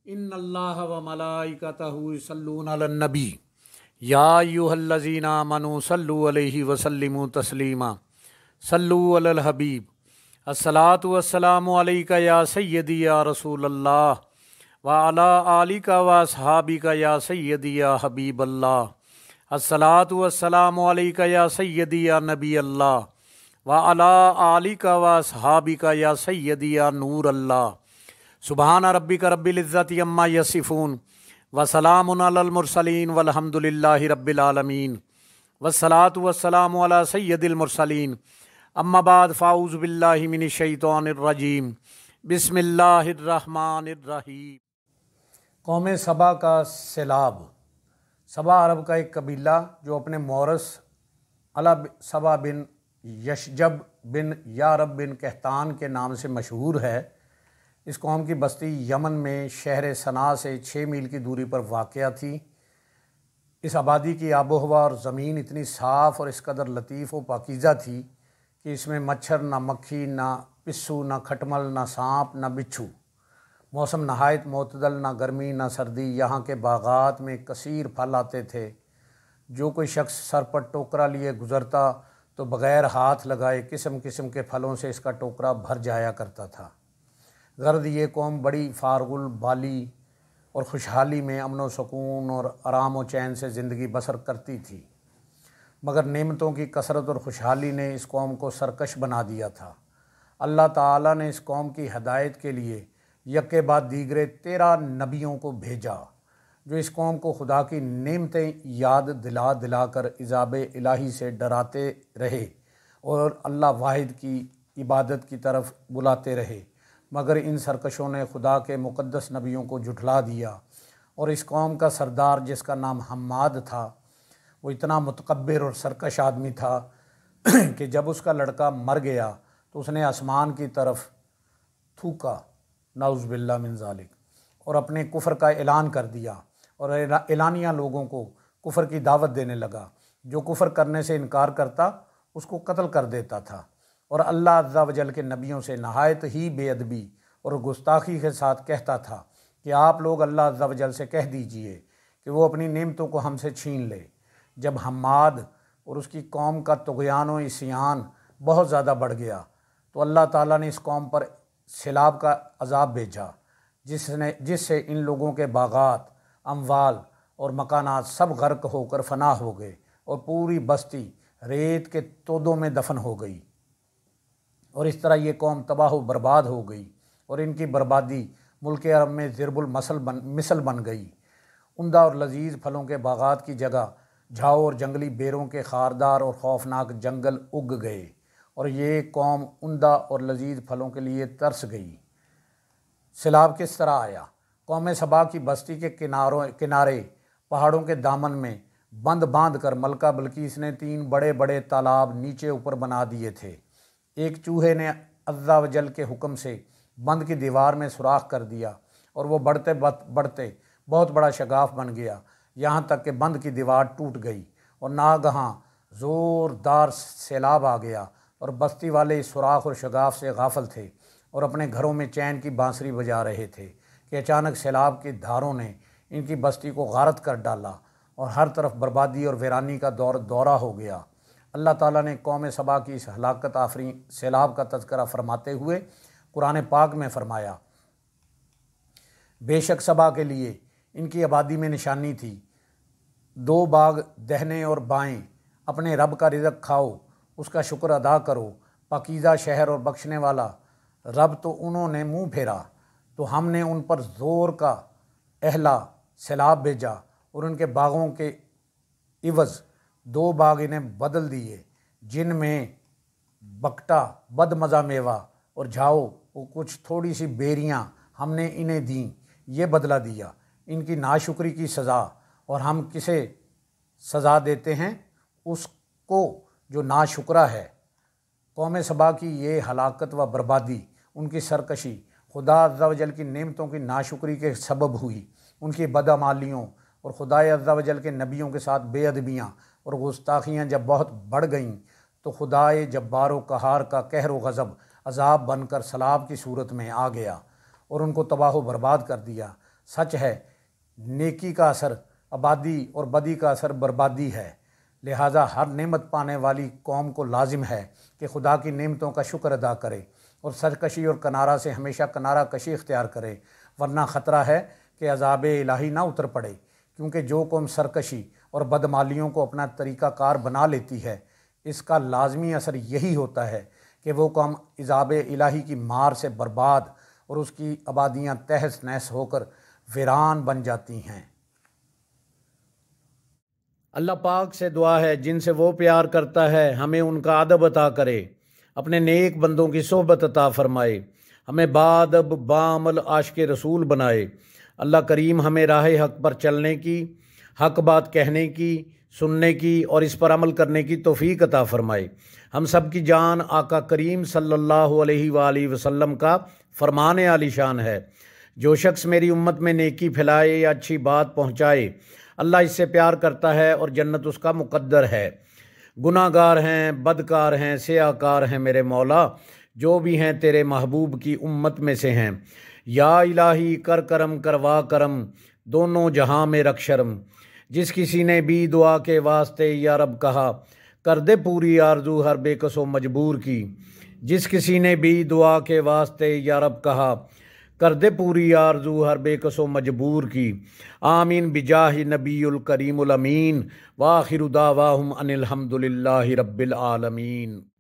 ان اللہ و ملائکتہ یصلون علی النبی یا ایھا الذین آمنوا صلوا علیہ وسلموا تسلیما صلوا علی الحبیب الصلاۃ والسلام علیک یا سیدی یا رسول اللہ وعلی آلک و اصحابک یا سیدی یا حبیب اللہ الصلاۃ والسلام علیک یا سیدی یا نبی اللہ وعلی آلک و اصحابک یا سیدی یا نور اللہ سبحان ربک رب العزت عما یصفون وسلام علی المرسلین والحمد للہ رب العالمین والصلاۃ والسلام علی سید المرسلین اما بعد فاعوذ باللہ من الشیطان الرجیم بسم اللہ الرحمن الرحیم۔ قوم سبا کا سیلاب۔ سبا عرب کا ایک قبیلہ جو اپنے مورث علا سبا بن یشجب بن یارب بن قحطان کے نام سے مشہور ہے۔ اس قوم کی بستی یمن میں شہر صنعاء سے 6 میل کی دوری پر واقع تھی۔ اس آبادی کی آب و ہوا اور زمین اتنی صاف اور اس قدر لطیف و پاکیزہ تھی کہ اس میں مچھر نہ مکھی نہ پسو نہ کھٹمل نہ سانپ نہ بچھو۔ موسم نہایت معتدل، نہ گرمی نہ سردی۔ یہاں کے باغات میں کثیر پھل آتے تھے۔ جو کوئی شخص سر پر ٹوکرا لیے گزرتا تو بغیر ہاتھ لگائے قسم قسم کے پھلوں سے اس کا ٹوکرا بھر جایا کرتا تھا۔ غرض یہ قوم بڑی فارغ البالی اور خوشحالی میں امن و سکون اور آرام و چین سے زندگی بسر کرتی تھی، مگر نعمتوں کی کثرت اور خوشحالی نے اس قوم کو سرکش بنا دیا تھا۔ اللہ تعالیٰ نے اس قوم کی ہدایت کے لیے یکے بعد دیگرے 13 نبیوں کو بھیجا، جو اس قوم کو خدا کی نعمتیں یاد دلا دلا کر عذاب الہی سے ڈراتے رہے اور اللہ واحد کی عبادت کی طرف بلاتے رہے، مگر ان سرکشوں نے خدا کے مقدس نبیوں کو جھٹلا دیا۔ اور اس قوم کا سردار جس کا نام حماد تھا، وہ اتنا متکبر اور سرکش آدمی تھا کہ جب اس کا لڑکا مر گیا تو اس نے آسمان کی طرف تھوکا، نعوذ باللہ من ذالک، اور اپنے کفر کا اعلان کر دیا اور اعلانیہ لوگوں کو کفر کی دعوت دینے لگا۔ جو کفر کرنے سے انکار کرتا اس کو قتل کر دیتا تھا، اور اللہ عز و جل کے نبیوں سے نہایت ہی بے ادبی اور گستاخی کے ساتھ کہتا تھا کہ آپ لوگ اللہ عز و جل سے کہہ دیجئے کہ وہ اپنی نعمتوں کو ہم سے چھین لے۔ جب حماد اور اس کی قوم کا طغیان و عصیان بہت زیادہ بڑھ گیا تو اللہ تعالیٰ نے اس قوم پر سیلاب کا عذاب بھیجا، جس سے ان لوگوں کے باغات، اموال اور مکانات سب غرق ہو کر فنا ہو گئے اور پوری بستی ریت کے تودوں میں دفن ہو گئی، اور اس طرح یہ قوم تباہ و برباد ہو گئی اور ان کی بربادی ملک عرب میں ضرب المثل بن گئی۔ عمدہ اور لذیذ پھلوں کے باغات کی جگہ جھاؤ اور جنگلی بیروں کے خاردار اور خوفناک جنگل اگ گئے، اور یہ قوم عمدہ اور لذیذ پھلوں کے لیے ترس گئی۔ سیلاب کس طرح آیا؟ قوم سبا کی بستی کے کنارے پہاڑوں کے دامن میں بند باندھ کر ملکہ بلقیس نے 3 بڑے بڑے تالاب نیچے اوپر بنا دیے تھے۔ ایک چوہے نے عز و جل کے حکم سے بند کی دیوار میں سوراخ کر دیا، اور وہ بڑھتے بڑھتے بہت بڑا شگاف بن گیا، یہاں تک کہ بند کی دیوار ٹوٹ گئی، اور ناگہاں زوردار سیلاب آ گیا، اور بستی والے اس سوراخ اور شگاف سے غافل تھے اور اپنے گھروں میں چین کی بانسری بجا رہے تھے کہ اچانک سیلاب کی دھاروں نے ان کی بستی کو غارت کر ڈالا اور ہر طرف بربادی اور ویرانی کا دورہ ہو گیا۔ اللہ تعالیٰ نے قوم سبا کی اس ہلاکت آفریں سیلاب کا تذکرہ فرماتے ہوئے قرآن پاک میں فرمایا، بے شک سبا کے لیے ان کی آبادی میں نشانی تھی، 2 باغ دہنے اور بائیں، اپنے رب کا رزق کھاؤ، اس کا شکر ادا کرو، پاکیزہ شہر اور بخشنے والا رب۔ تو انہوں نے منہ پھیرا تو ہم نے ان پر زور کا اہلا سیلاب بھیجا، اور ان کے باغوں کے عوض 2 باغ انہیں بدل دیے، جن میں بکٹا بد مزہ میوہ اور جھاؤ وہ کچھ تھوڑی سی بیریاں ہم نے انہیں دیں۔ یہ بدلہ دیا ان کی ناشکری کی سزا، اور ہم کسے سزا دیتے ہیں؟ اس کو جو ناشکرا ہے۔ قوم سبا کی یہ ہلاکت و بربادی، ان کی سرکشی خدا عز و جل کی نعمتوں کی ناشکری کے سبب ہوئی۔ ان کی بدعمالیوں اور خدا عز و جل کے نبیوں کے ساتھ بے ادبیاں اور گستاخیاں جب بہت بڑھ گئیں تو خدائے جبار و قہار کا قہر و غضب عذاب بن کر سیلاب کی صورت میں آ گیا اور ان کو تباہ و برباد کر دیا۔ سچ ہے نیکی کا اثر آبادی اور بدی کا اثر بربادی ہے، لہٰذا ہر نعمت پانے والی قوم کو لازم ہے کہ خدا کی نعمتوں کا شکر ادا کرے اور سرکشی اور کنارہ سے ہمیشہ کنارہ کشی اختیار کرے، ورنہ خطرہ ہے کہ عذاب الہی نہ اتر پڑے، کیونکہ جو قوم سرکشی اور بدمالیوں کو اپنا طریقہ کار بنا لیتی ہے، اس کا لازمی اثر یہی ہوتا ہے کہ وہ قوم عذاب الہی کی مار سے برباد اور اس کی آبادیاں تہس نہس ہو کر ویران بن جاتی ہیں۔ اللہ پاک سے دعا ہے جن سے وہ پیار کرتا ہے ہمیں ان کا ادب عطا کرے، اپنے نیک بندوں کی صحبت عطا فرمائے، ہمیں بادب بعمل عاشق رسول بنائے۔ اللہ کریم ہمیں راہ حق پر چلنے کی، حق بات کہنے کی، سننے کی اور اس پر عمل کرنے کی توفیق عطا فرمائے۔ ہم سب کی جان آقا کریم صلی اللہ علیہ وآلہ وسلم کا فرمان عالی شان ہے، جو شخص میری امت میں نیکی پھیلائے یا اچھی بات پہنچائے اللہ اس سے پیار کرتا ہے اور جنت اس کا مقدر ہے۔ گناہ گار ہیں، بدکار ہیں، سیاہ کار ہیں میرے مولا، جو بھی ہیں تیرے محبوب کی امت میں سے ہیں۔ یا الہی کر کرم کروا کرم، دونوں جہاں میں رکھ شرم۔ جس کسی نے بھی دعا کے واسطے یا رب کہا، کر دے پوری آرزو ہر بے کس و مجبور کی۔ جس کسی نے بھی دعا کے واسطے یا رب کہا، کر دے پوری آرزو ہر بے کس و مجبور کی۔ آمین بجاہ نبی الکریم الامین، وآخر دعواہم ان الحمد للہ رب العالمین۔